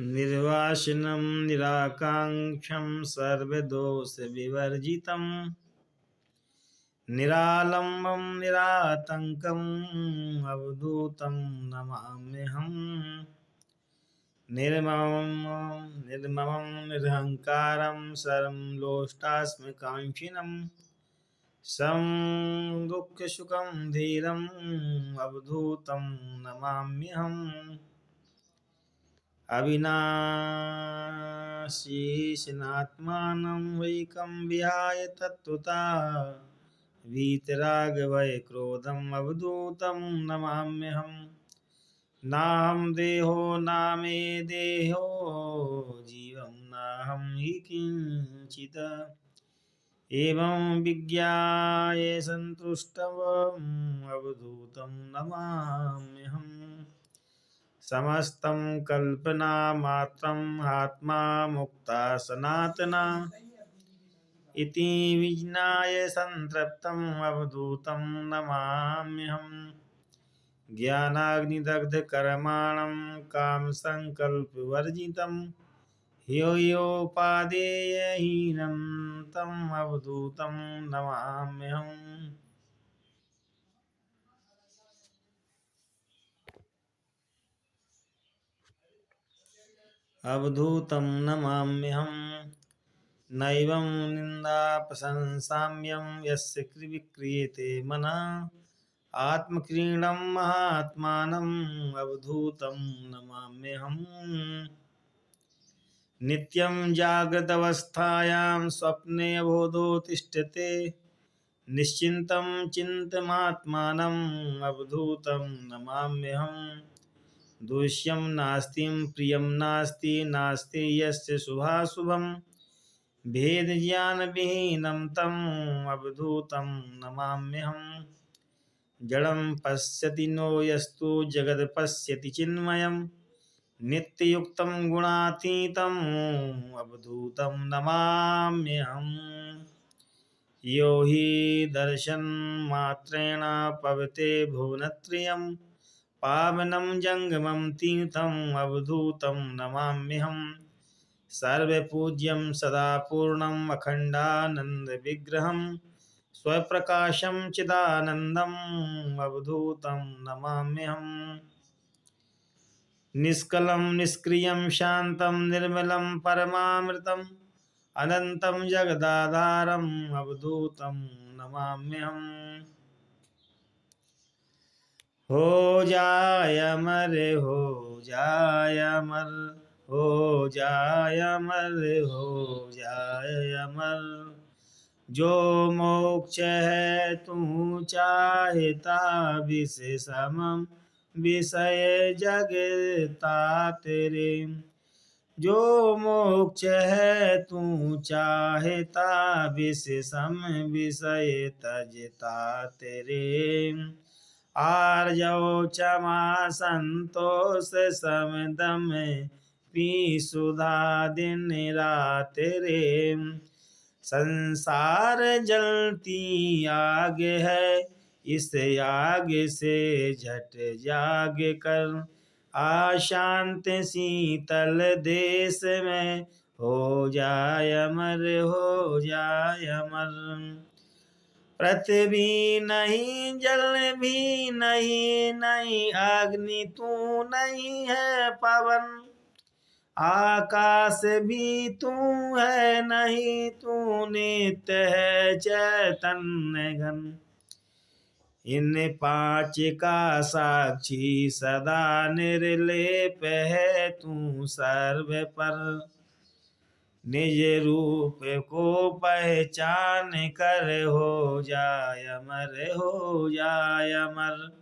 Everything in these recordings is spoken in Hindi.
निर्वासिनं निराकाङ्क्षं सर्वदोषविवर्जितं निरालम्बं निरातङ्कम् अवधूतं नमाम्यहम्। निर्ममं निरहङ्कारं सर्वं लोष्टास्मकाङ्क्षिणं सं दुःखसुखं धीरम् अवधूतं नमाम्यहम्। अविनाशीनात्मानं वैकं विहाय तत्त्वता वीतरागभयक्रोधम् अवधूतं नमाम्यहम्। नाहं देहो न मे देहो जीवं नाहं हि किञ्चित् एवं विज्ञाय सन्तुष्टवम् अवधूतं नमाम्यहम्। समस्तं कल्पनामात्रम् आत्मा मुक्ता सनातना इति विज्ञाय संतृप्तम् अवधूतं नमाम्यहम्। ज्ञानाग्निदग्धकर्माणं कामसङ्कल्पवर्जितं ह्ययोपादेयहीनं तम् अवधूतं नमाम्यहम्। अवधूतं नमाम्यहम्। नैवं निन्दाप्रशंसाम्यं यस्य विक्रियते मनः आत्मक्रीडं महात्मानम् अवधूतं नमाम्यहम्। नित्यं जाग्रदवस्थायां स्वप्ने अबोधो तिष्ठते निश्चिन्तं चिन्तमात्मानम् अवधूतं नमाम्यहम्। दूष्यं नास्ति प्रियं नास्ति नास्ति यस्य शुभाशुभं भेदज्ञानविहीनं तम् अवधूतं नमाम्यहम्। जडं पश्यति नो यस्तु जगत् पश्यति चिन्मयं नित्ययुक्तं गुणातीतं अवधूतं नमाम्यहम्। यो हि दर्शनमात्रेण पवते भुवनत्रयं पावनं जङ्गमं तीर्थम् अवधूतं नमाम्यहम्। सर्वपूज्यं सदा पूर्णम् अखण्डानन्दविग्रहं स्वप्रकाशं चिदानन्दम् अवधूतं नमाम्यहम्। निष्कलं निष्क्रियं शान्तं निर्मलं परमामृतम् अनन्तं जगदाधारम् अवधूतं नमाम्यहम्। हो जाय अमर हो जाय अमर हो जाय अमर हो जाय अमर जो मोक्ष है तू चाहता विशेषम विषय जगता तेरे जो मोक्ष है तू चाहता विशेषम विषय तजता तेरे आर्जव क्षमा संतोष समदम पी सुधा दिन रात रे संसार जलती आग है इस आग से झट जाग कर अशांत शीतल देश में हो जाय अमर हो जाय अमर। पृथ्वी नहीं जल भी नहीं नहीं अग्नि तू नहीं है पवन आकाश भी तू है नहीं तू नित्य है चैतन्य घन इन पांच का साक्षी सदा निर्लेप है तू सर्व पर निज रूप को पहचान कर हो जाय अमर हो जाय अमर।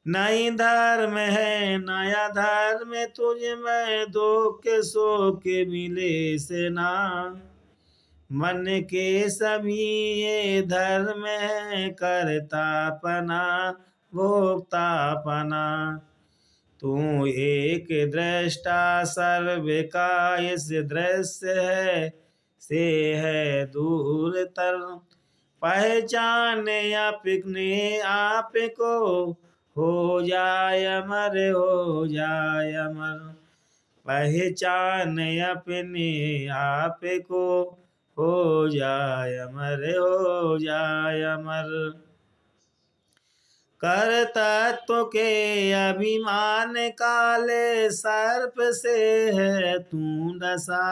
नई धर्म है नया धर्म तुझ में दुख सुख मिले से ना मन के सभी ये धर्म है करता पना भोक्ता पना तू एक दृष्टा सर्व का इस दृश्य है से है दूर तर पहचाने अपने आप को हो जाय अमर हो जाय अमर। पहचान अपने आप को, हो जाय अमर, हो जाय अमर। कर तत्व के अभिमान काले, सर्प से है तू डसा।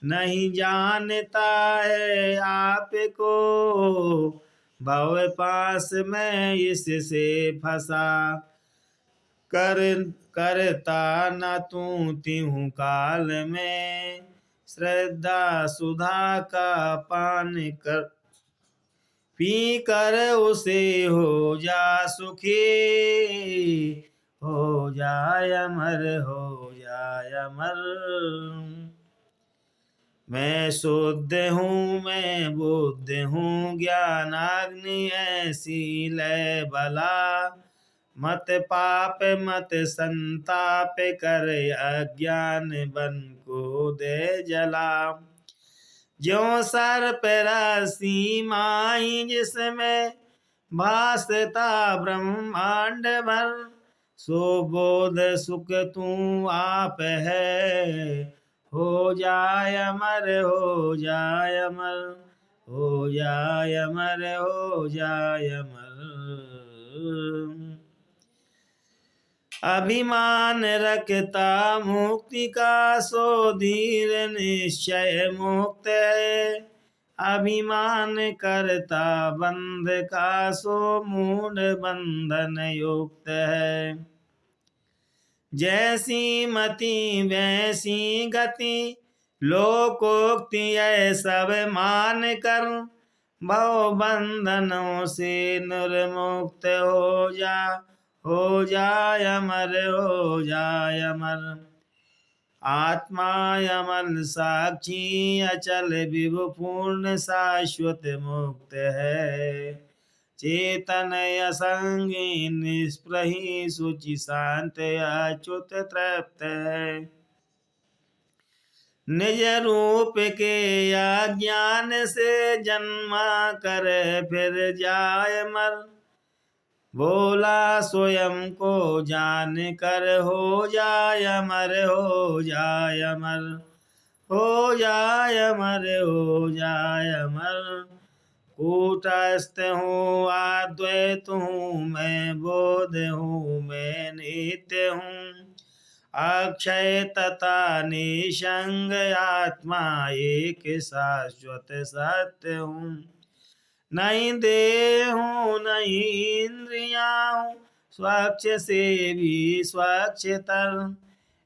नहीं जानता है आप को, भव पास में इससे फंसा। करता न तू तिहु काल में, श्रद्धा सुधा का पान कर। पी कर उसे हो जा सुखी, हो जाय अमर, हो जाय अमर। मैं शुद्ध हूँ मैं बुद्ध हूँ, ज्ञानाग्नि ऐसी लय बला। मत पाप मत संताप कर, अज्ञान बन को दे जला। ज्यों सर्प रस्सी माही, जिसमें भासता ब्रह्मांड भर। सो बोध सुख तू आप है, हो जाय अमर, हो जाय अमर, हो जाय अमर, हो जाय अमर। अभिमान रखता मुक्ति का, सो धीर निश्चय मुक्त है। अभिमान करता बंध का, सो मूढ़ बंधन युक्त है। जैसी मति वैसी गति, लोकोक्ति यह सब मान कर। भव बंधनों से निर्मुक्त हो जा, हो जाय अमर, हो जाय अमर। आत्मा अमल साक्षी अचल विभु पूर्ण शाश्वत मुक्त है। चेतन असंगी निष्प्रही शुचि शांत अच्युत तृप्त है। निज रूप के अज्ञान से जन्मा कर, फिर जाय मर। बोला स्वयं को जान कर, हो जाय अमर, हो जाय अमर, हो जाय अमर, हो जाय अमर। कूटस्थ हूँ अद्वैत हूँ मैं, बोध हूँ मैं नित्य हूँ। अक्षय तथा निसंग आत्मा एक शाश्वत सत्य हूँ। नहीं देह हूँ नहीं इंद्रियाँ हूँ, स्वच्छ से भी स्वच्छतर।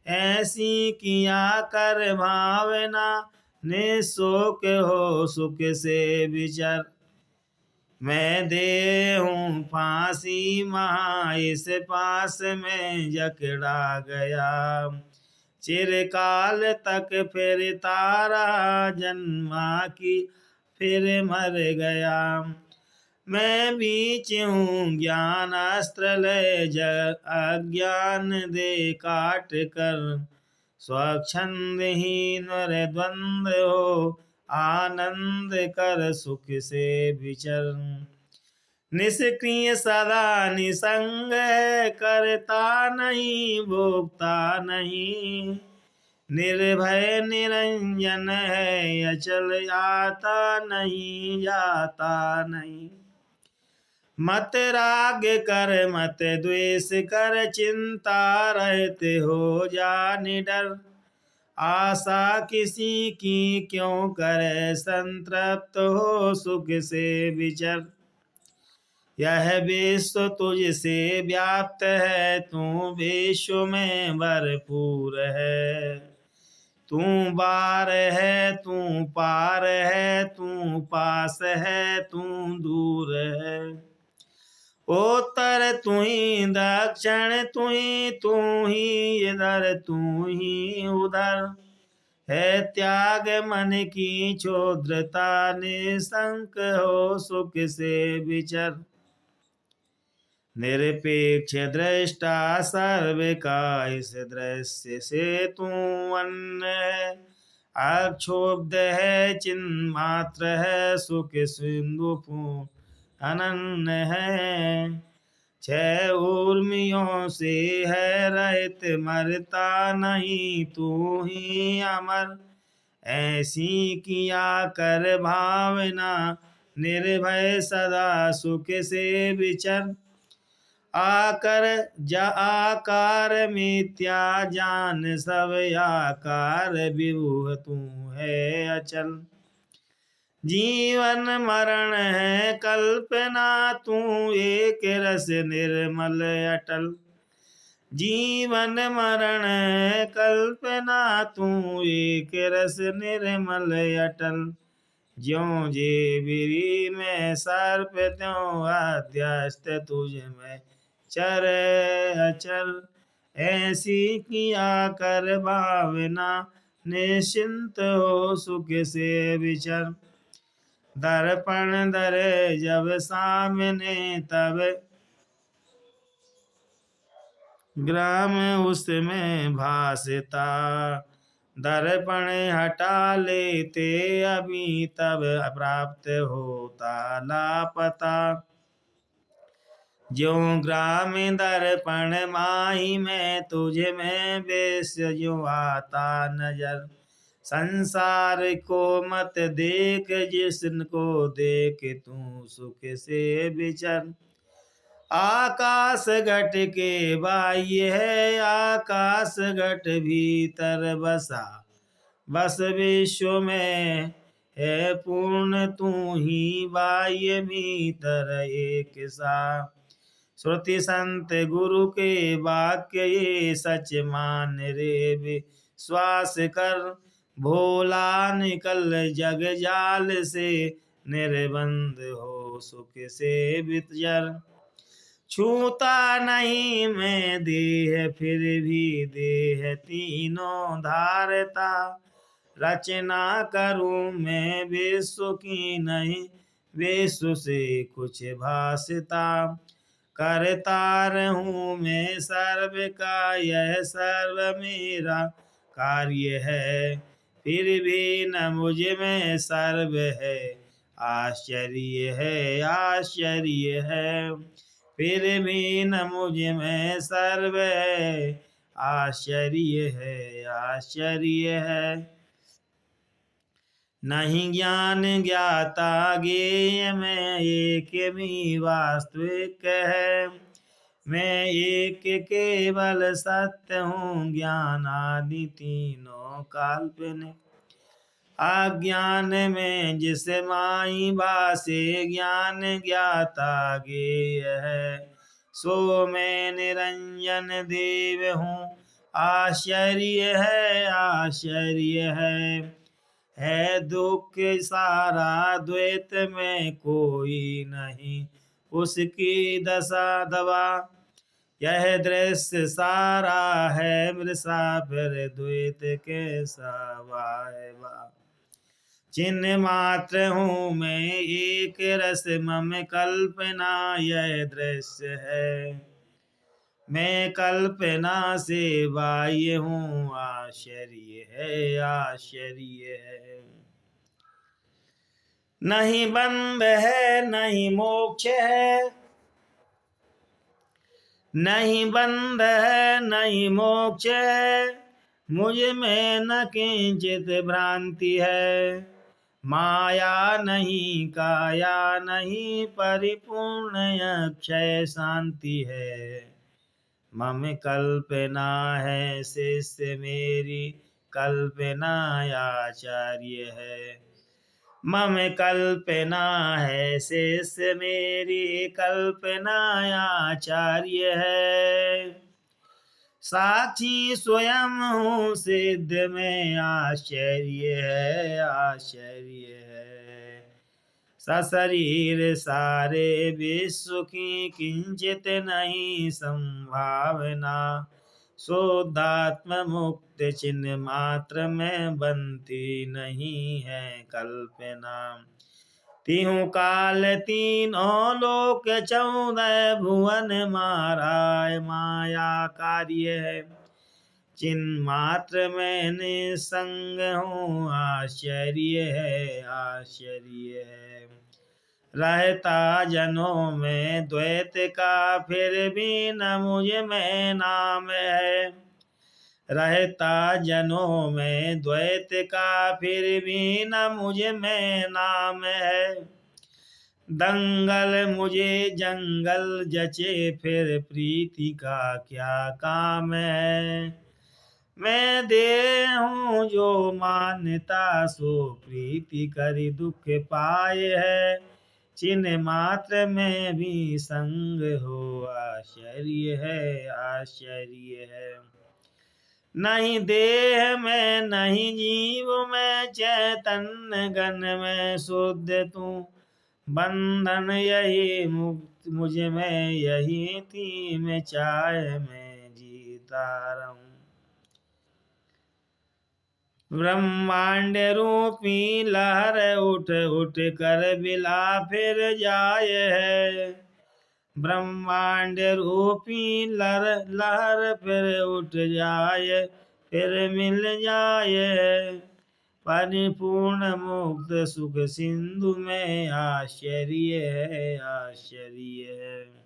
ऐसी किया कर भावना, निःशोक हो सुख से विचर। मैं देह हूँ फांसी महा, इस पास में जकड़ा गया। चिरकाल तक फिरता रहा, जन्मा की फिर मर गया। मैं बीच हूँ ज्ञान अस्त्र ले, अज्ञान दे काट कर। स्वच्छंदहीन द्वंद्व हो, आनंद कर सुख से विचर। निष्क्रिय सदा निसंग है, करता नहीं भोगता नहीं। निर्भय निरंजन है, अचल आता नहीं जाता नहीं। मत राग कर मत द्वेष कर, चिंता रहते हो जा निडर। आशा किसी की क्यों करे, संतृप्त हो सुख से विचर। यह विश्व तुझसे व्याप्त है, तू विश्व में भरपूर है। तू बार है तू पार है, तू पास है तू दूर है। उत्तर तू ही दक्षिण तू ही इधर तू ही उधर। है त्याग मन की क्षुद्रता, निसंक हो सुख से विचर। निरपेक्ष दृष्टा सर्व का, इस दृश्य से तू अन्न है। अक्षुब्ध है चिन्ह मात्र है, सुख सिंधु अनन्य है। छह उर्मियों से है रहित, मरता नहीं तू ही अमर। ऐसी किया कर भावना, निर्भय सदा सुख से विचर। आकार मिथ्या जान, सब आकार विभु तू है अचल। जीवन मरण है कल्पना, तू एक रस निर्मल अटल। जीवन मरण है कल्पना, तू एक रस निर्मल अटल। ज्यों जेबिरी में सर्प, त्यों अध्यस्त तुझ में चर अचल। ऐसी किया कर भावना, निश्चिंत हो सुख से विचर। दर्पण धरे जब सामने, तब ग्राम उसमें भासता। दर्पण हटा लेते अभी, तब प्राप्त होता लापता। ज्यों ग्राम दर्पण माही में, तुझ में बेस जो आता नजर। संसार को मत देख, जिसको देख तू सुख से विचर। आकाश घट के बाह्य है, आकाश घट भीतर बसा। बस विश्व में है पूर्ण, तू ही बाह्य भीतर एक सा। श्रुति संत गुरु के वाक्य, ये सच मान रे विश्वास कर। भोला निकल जग जाल से, निर्बंध हो सुख से विचर। छूता नहीं मैं देह, फिर भी देह तीनों धारता। रचना करूं मैं विश्व की, नहीं विश्व से कुछ भासता। करता रहूं मैं सर्व का, यह सर्व मेरा कार्य है। फिर भी न मुझ में सर्व है, आश्चर्य है आश्चर्य है। फिर भी न मुझ में सर्व है, आश्चर्य है आश्चर्य है। नहीं ज्ञान ज्ञाता ज्ञेय में, एक भी वास्तविक है। मैं एक केवल सत्य हूँ, ज्ञान आदि तीनों काल्पनिक। अज्ञान में जिस माई भासे, ज्ञान ज्ञाता ज्ञेय है। सो मैं निरंजन देव हूँ, आश्चर्य है आश्चर्य है दुख सारा द्वैत में कोई नहीं, उसकी दशा दवा। यह दृश्य सारा है मृषा, फिर द्वैत कैसा वाह। चिन्ह मात्र हूँ मैं एक रस, मम कल्पना यह दृश्य है। मैं कल्पना से बाह्य हूँ, आश्चर्य है आश्चर्य है। नहीं बंध है नहीं मोक्ष है, नहीं बंध है नहीं मोक्ष है। मुझ में न किंचित भ्रांति है। माया नहीं काया नहीं, परिपूर्ण अक्षय शांति है। मम कल्पना है शिष्य मेरी, कल्पना आचार्य है। मम कल्पना है शिष्य मेरी, कल्पना आचार्य है। साक्षी स्वयं हूँ सिद्ध में, आश्चर्य है आश्चर्य है। सशरीर सारे विश्व की, किंचित नहीं संभावना। शुद्धात्म मुक्त चिन्ह मात्र में, बनती नहीं है कल्पना। तीहूं काल तीनों लोक, 14 भुवन मारा माया कार्य है। चिन्ह मात्र में निसंग हूँ, आश्चर्य है आश्चर्य है। रहता जनों में द्वैत का, फिर भी न मुझ में नाम है। रहता जनों में द्वैत का, फिर भी न मुझ में नाम है। दंगल मुझे जंगल जचे, फिर प्रीति का क्या काम है। मैं देह हूँ जो मान्यता, सो प्रीति करी दुख पाए है। चिन्ह मात्र में भी संग हो, आश्चर्य है आश्चर्य है। नहीं देह में नहीं जीव में, चैतन्य घन में शुद्ध तू। बंधन यही मुक्त मुझ में यही थी, मैं चाहे मैं जीता रहूं। ब्रह्मांड रूपी लहर उठ उठ कर बिला फिर जाए है। ब्रह्मांड रूपी लहर फिर उठ जाए, फिर मिल जाए। परिपूर्ण मुक्त सुख सिंधु में, आश्चर्य है आश्चर्य है।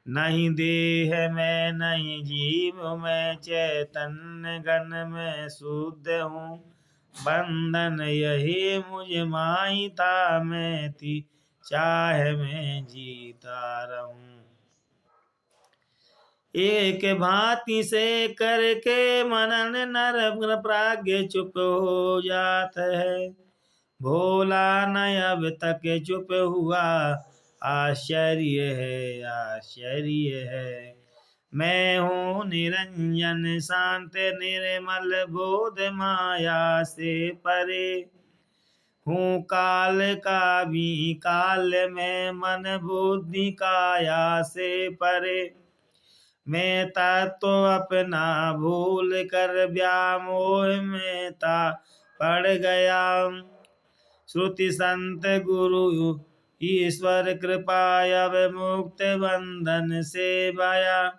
नहीं देह में नहीं जीव में, चैतन्य घन में शुद्ध हूँ। बंधन यही मुझ माही था, मैं थी चाहे मैं जीता रहूं। एक भांति से करके मनन नर प्राज्ञ चुप हो जात है। भोला न अब तक चुप हुआ, आश्चर्य है आश्चर्य है। मैं हूँ निरंजन शांत निर्मल, बोध माया से परे। हूँ काल का भी काल में, मन बुद्धि काया से परे। मैं तत्व अपना भूल कर, व्यामोह में था पड़ गया। श्रुति संत गुरु ईश्वर कृपा, अब मुक्त बंधन से भया।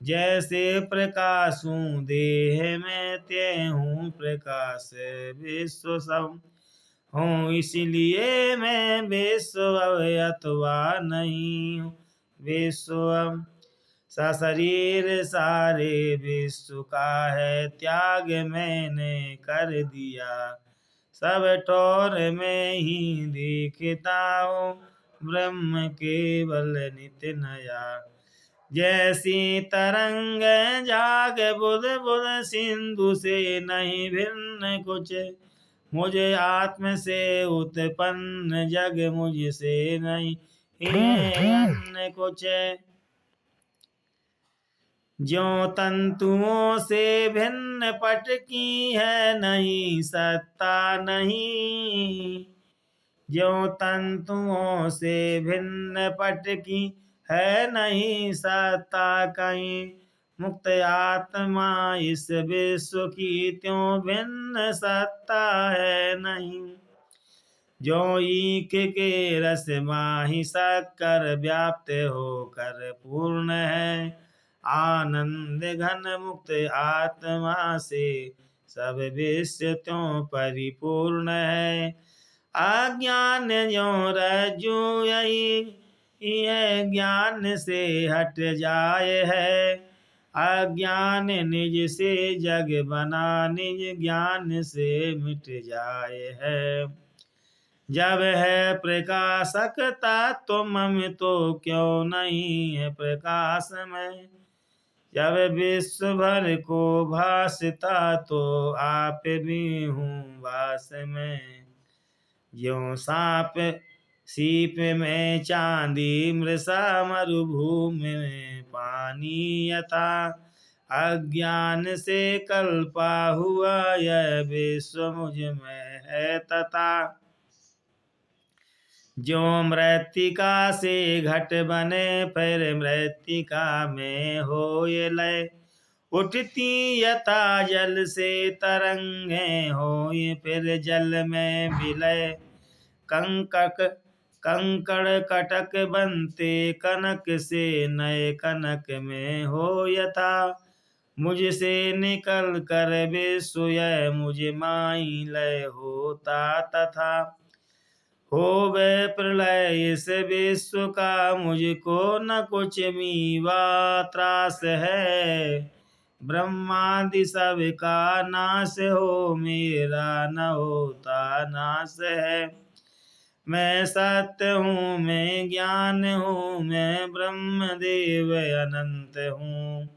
जैसे प्रकाशूं देह में, त्यों प्रकाश विश्व सब हूँ। इसलिए मैं विश्व अथवा नहीं हूँ विश्व। सशरीर सारे विश्व का है त्याग, मैंने कर दिया। सब ठोर में ही दिखता हूँ, ब्रह्म केवल नित्य नया। जैसी तरंग जाग बुध बुध, सिंधु से नहीं भिन्न कुछ। मुझे आत्म से उत्पन्न जग, मुझसे नहीं अन्य कुछ। ज्यों तंतुओं से भिन्न पट की है नहीं सत्ता नहीं। ज्यों तंतुओं से भिन्न पट की है नहीं सत्ता कहीं। मुक्त आत्मा इस विश्व की, त्यों भिन्न सत्ता है नहीं। जो ईख के रस माही शक्कर, व्याप्त होकर पूर्ण है। आनंद घन मुक्त आत्मा से, सब विश्व त्यों परिपूर्ण है। अज्ञान ज्यों रज्जु यही ज्ञान से हट जाए है। अज्ञान निज से जग बना, निज ज्ञान से मिट जाए है। जब है प्रकाशक तत्व मम, तो क्यों नहीं है प्रकाश में। जब विश्व भर को भासता, तो आप भी हूँ वास में। ज्यों सांप सीप में चांदी, मृषा मरुभूमि में पानी यथा। अज्ञान से कल्पा हुआ यह विश्व मुझ में है तथा। जो मृत्तिका से घट बने, फिर मृत्तिका में हो ये लय। उठती यथा जल से तरंगे, हो ये फिर जल में विलय। कंकड़ कटक बनते कनक से, नए कनक में हो यथा। मुझसे निकल कर विश्व यह, मुझ माई लय होता तथा। होवे प्रलय इस विश्व का, मुझको न कुछ मीवा त्रास है। ब्रह्मादि सब का नाश हो, मेरा न होता नाश है। मैं सत्य हूँ, मैं ज्ञान हूँ, मैं ब्रह्म देव अनंत हूँ।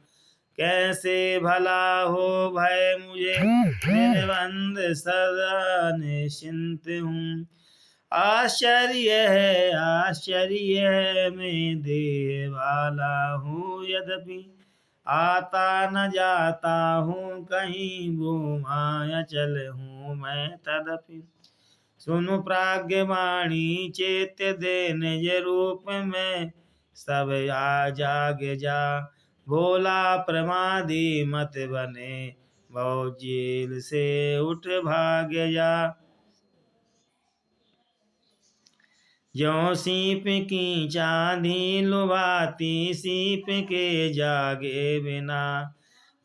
कैसे भला हो भय मुझे, निर्बंध सदा निश्चिंत हूँ। आश्चर्य है मैं देह वाला हूँ, यद्यपि आता न जाता हूँ कहीं, वो माया चल हूँ मैं तदपि। सुनु प्राज्ञवाणी चैत्य दे, निज रूप में सब आ जाग जा। भोला प्रमादी मत बने, बहु जेल से उठ भाग जा। ज्यों सीप की चांदी लुभाती, सीप के जागे बिना,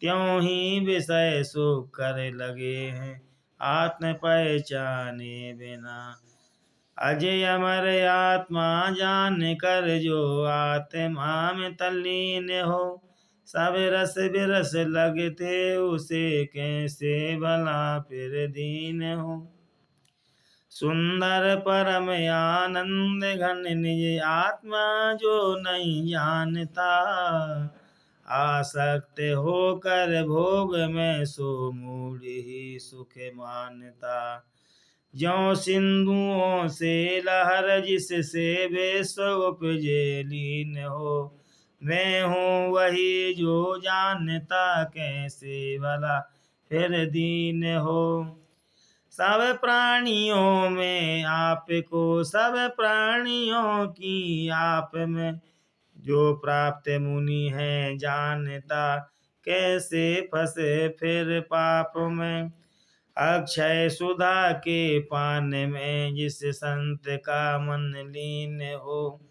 त्यों ही विषय सुख कर लगे हैं, आत्म पहचाने बिना। अजय अमर आत्मा जान कर, जो आत्मा में तल्लीन हो, सब रस बिरस लगते उसे, कैसे भला फिर दीन हो। सुंदर परम आनंद घन, निज आत्मा जो नहीं जानता, आसक्त होकर भोग में सो मूढ़ ही सुख मानता। ज्यों सिंधुओं से लहर, जिससे विश्व उपजे लीन हो, मैं हूँ वही जो जानता, कैसे भला फिर दीन हो। सब प्राणियों में आपको, सब प्राणियों की आप में, जो प्राप्त मुनि है जानता, कैसे फंसे फिर पाप में। अक्षय सुधा के पान में, जिस संत का मन लीन हो,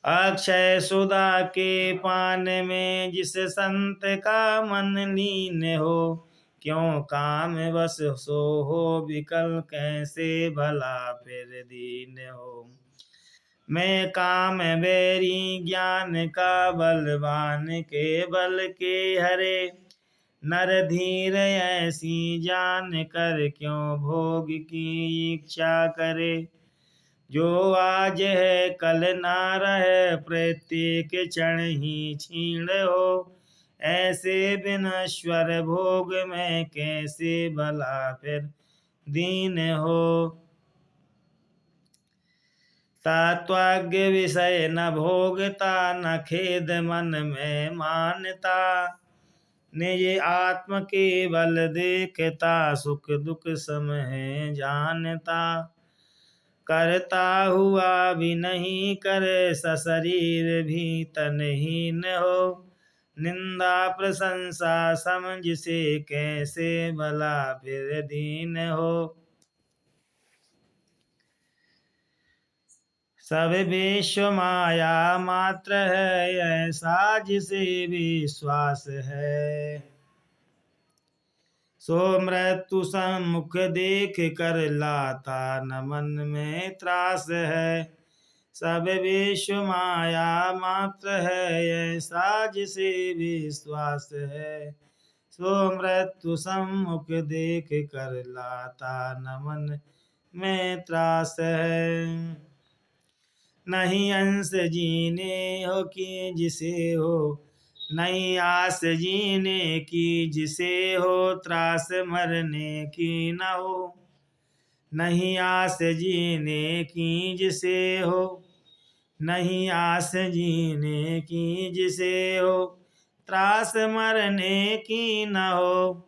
अक्षय सुधा के पान में, जिस संत का मन लीन हो, क्यों काम बस सो हो विकल, कैसे भला फिर दीन हो। मैं काम बैरी ज्ञान का बलवान, के बल के हरे, नर धीर ऐसी जान कर, क्यों भोग की इच्छा करे। जो आज है कल ना रहे, प्रत्येक क्षण ही छीण हो, ऐसे विनश्वर भोग में, कैसे भला फिर दीन हो। तत्वज्ञ विषय न भोगता, न खेद मन में मानता, निज आत्म के बल देखता, सुख दुख सम है जानता। करता हुआ भी नहीं करे, सशरीर भी तनहीन हो, निंदा प्रशंसा समझ से, कैसे भला फिर दीन हो। सब विश्व माया मात्र है, ऐसा जिसे विश्वास है, सो मृत्यु सम्मुख देख कर लाता, न मन में त्रास है। सब विश्व माया मात्र है, ऐसा जिसे विश्वास है, सो मृत्यु सम्मुख देख कर लाता, न मन में त्रास है। नहीं अंश जीने हो की जिसे हो, नहीं आस जीने की जिसे हो, त्रास मरने की न हो। नहीं आस जीने की जिसे हो, नहीं आस जीने की जिसे हो, त्रास मरने की न हो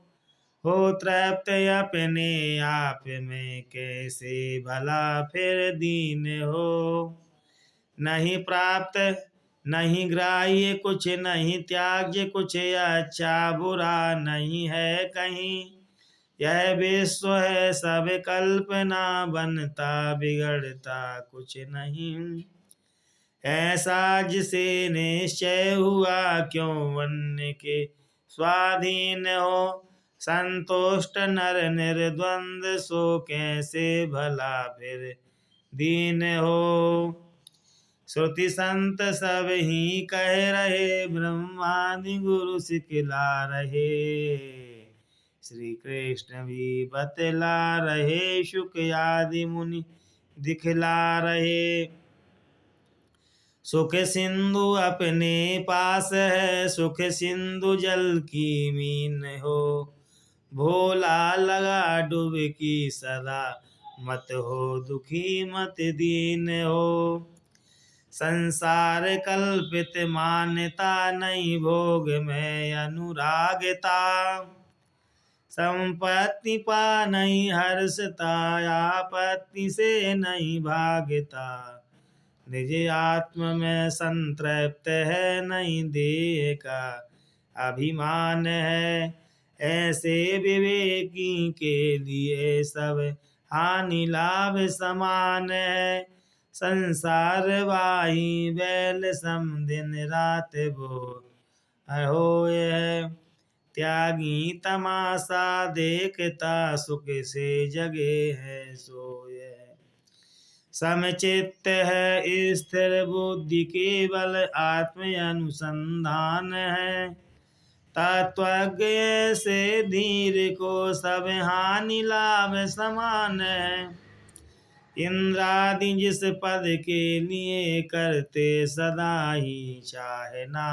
तृप्त अपने आप में, कैसे भला फिर दीन हो। नहीं प्राप्त नहीं ग्राह्य कुछ, नहीं त्याज्य कुछ, अच्छा बुरा नहीं है कहीं। यह विश्व है सब कल्पना, बनता बिगड़ता कुछ नहीं। ऐसा जिसे निश्चय हुआ, क्यों वन्य के स्वाधीन हो। संतुष्ट नर निर्द्वंद, सो कैसे भला फिर दीन हो। श्रुति संत सब ही कह रहे, ब्रह्मादि गुरु सिखला रहे। श्री कृष्ण भी बतला रहे, शुक आदि मुनि दिखला रहे। सुख सिंधु अपने पास है, सुख सिंधु जल की मीन हो। भोला लगा डुबकी सदा, मत हो दुखी मत दीन हो। संसार कल्पित मान्यता, नहीं भोग में अनुरागता। संपत्ति पा नहीं हर्षता, आपत्ति से नहीं भागता। निज आत्म में संतृप्त है, नहीं देह का अभिमान है। ऐसे विवेकी के लिए सब हानि लाभ समान है। संसार वाही बैल सम, दिन रात वो होए है। त्यागी तमाशा देखता, सुख से जगे है सोए। समचित्त है स्थिर बुद्धि, केवल आत्म अनुसंधान है। तत्वज्ञ से धीर को सब हानि लाभ समान है। इंद्रादि जिस पद के लिए करते सदा ही चाहना,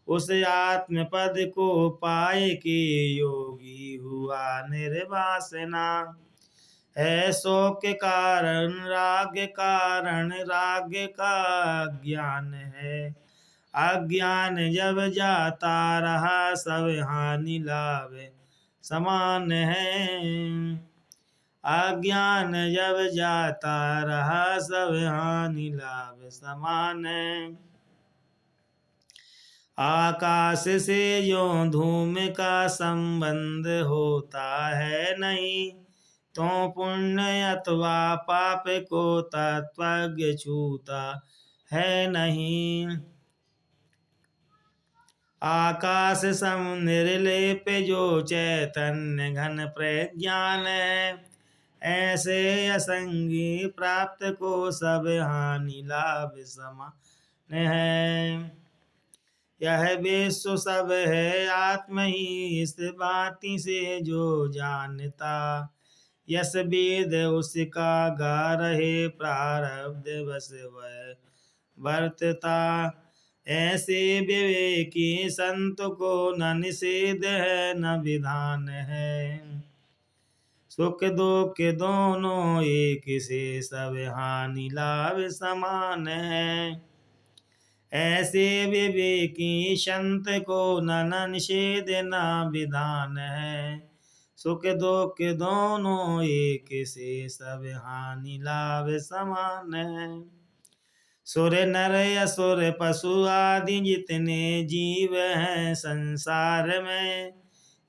उस आत्म पद को पाए के योगी हुआ निर्वासना। है शोक कारण राग का ज्ञान है। अज्ञान जब जाता रहा, सब हानि लाभ समान है। अज्ञान जब जाता रहा, सब हानि लाभ समान है। आकाश से जो धूम का संबंध होता है नहीं, तो पुण्य अथवा पाप को तत्वज्ञ छूता है नहीं। आकाश सम निर्लेप जो चैतन्य घन प्रज्ञान है, ऐसे असंगी प्राप्त को सब हानि लाभ समान है। यह विश्व सब है आत्म ही, इस बाती से जो जानता। यस वेद उसका गा रहे, प्रारब्ध बस वह वर्तता। ऐसे विवेकी संत को न निषेध है न विधान है। सुख दुख दोनों एक से, सब हानि लाभ समान है। ऐसे विवेकी संत को न निषेध न विधान है। सुख दुख दोनों एक से, सब हानि लाभ समान है। सुर नर असुर पशु आदि जितने जीव हैं संसार में,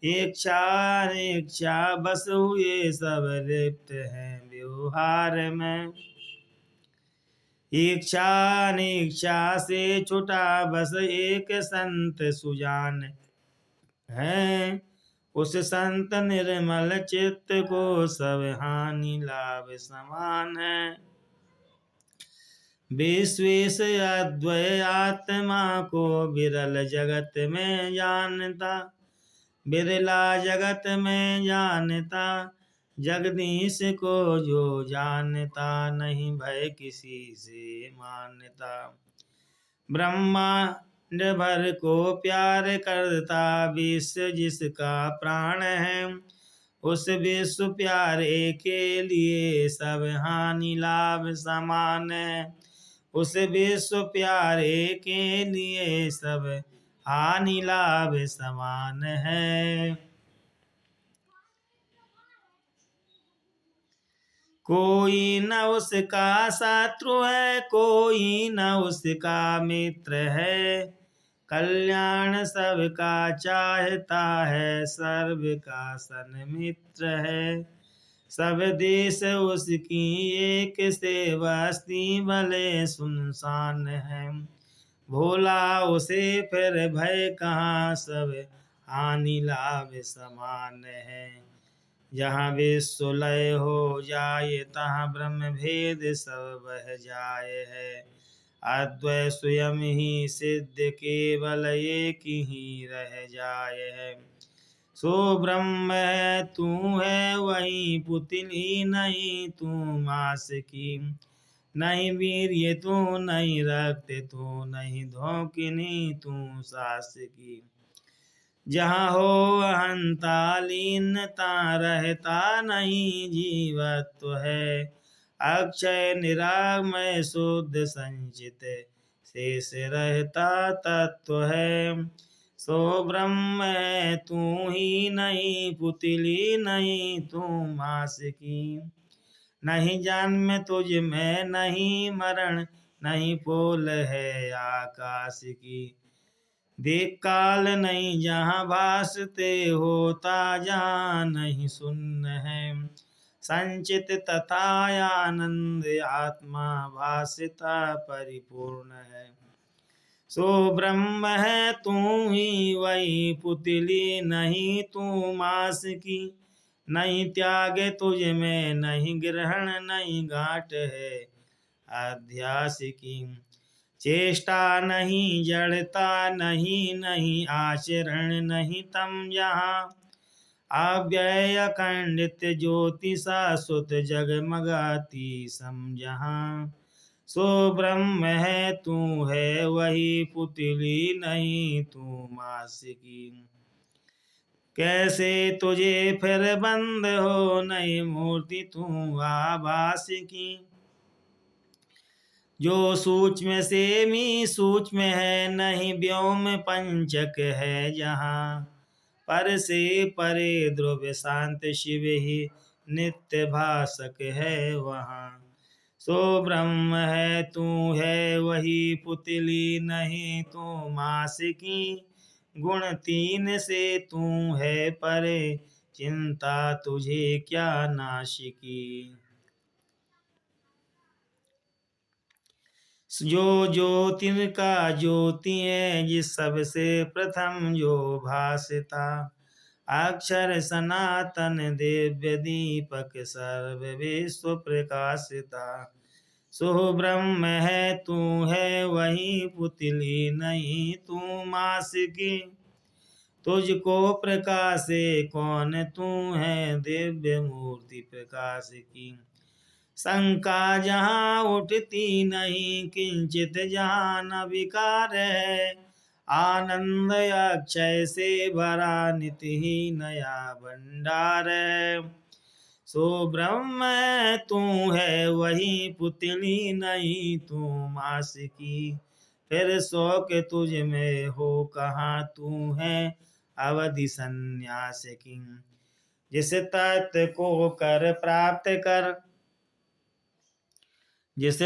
इच्छा बस हुए सब लिप्त हैं व्यवहार में। इच्छा से छुटा बस एक संत सुजान है। उस संत निर्मल चित्त को सब हानि लाभ समान है। विश्वेश अद्वय आत्मा को विरल जगत में जानता, बिरला जगत में जानता। जगदीश को जो जानता, नहीं भय किसी से मानता। ब्रह्मांड भर को प्यार करता, विश्व जिसका प्राण है। उस विश्व प्यारे के लिए सब हानि लाभ समान है। उस विश्व प्यारे के लिए सब हानि लाभ समान है। कोई न उसका शत्रु है, कोई न उसका मित्र है। कल्याण सबका चाहता है, सर्व का सन्मित्र है। सब देश उसकी एक से बस्ती, भले सुनसान है। भोला उसे फिर भय कहाँ, सब हानि लाभ समान है। जहाँ विश्वलय हो जाए तहाँ ब्रह्म भेद सब बह जाए है। अद्वय स्वयं ही सिद्ध केवल एक ही रह जाए है। सो ब्रह्म है तू है वही पुतली नहीं तू मास की। नहीं वीर्य तू नहीं रक्त तू नहीं धोकिनी तू सास की। जहाँ हो अहंता लीनता रहता नहीं जीवत्व है। अक्षय निरामय शुद्ध संचित शेष रहता तत्व है। सो ब्रह्म है तू ही नहीं पुतली नहीं तू मास की। नहीं जन्म तुझ में नहीं मरण नहीं पोल है आकाश की। देख काल नहीं जहाँ भासते होता जहाँ नहीं शून्य है। संचित तथा आनंद आत्मा भासता परिपूर्ण है। सो ब्रह्म है तू ही वही पुतली नहीं तू मास की। नहीं त्याग तुझ में नहीं ग्रहण नहीं गांठ है अध्यास की। चेष्टा नहीं जड़ता नहीं नहीं आचरण नहीं तम जहाँ। अव्यय अखंडित ज्योति शाश्वत जगमगाती सम जहाँ। सो ब्रह्म है तू है वही पुतली नहीं तू मास की। कैसे तुझे फिर बंद हो नहीं मूर्ति तू आभास की। जो सूक्ष्म से भी सूक्ष्म है नहीं व्योम पंचक है जहाँ। पर से परे ध्रुव शांत शिव ही नित्य भासक है वहाँ। सो ब्रह्म है तू है वही पुतली नहीं तू मास की। गुण तीन से तू है परे चिंता तुझे क्या नाश की। जो ज्योतिर्का ज्योति है जिस सबसे प्रथम जो भासता। अक्षर सनातन दिव्य दीपक सर्व विश्व प्रकाशिता। सो ब्रह्म है तू है वही पुतली नहीं तू मास की। तुझको प्रकाशे कौन तू है दिव्य मूर्ति प्रकाश की। शंका जहाँ उठती नहीं किंचित जहाँ न विकार है। आनंद अक्षय से भरा नित्य ही नया भंडार है। सो ब्रह्म तू है वही पुतली नहीं तू मास की। फिर शौक तुझ में हो कहाँ तू है अवधि संन्यास की। जिस तत्व को कर प्राप्त कर जिस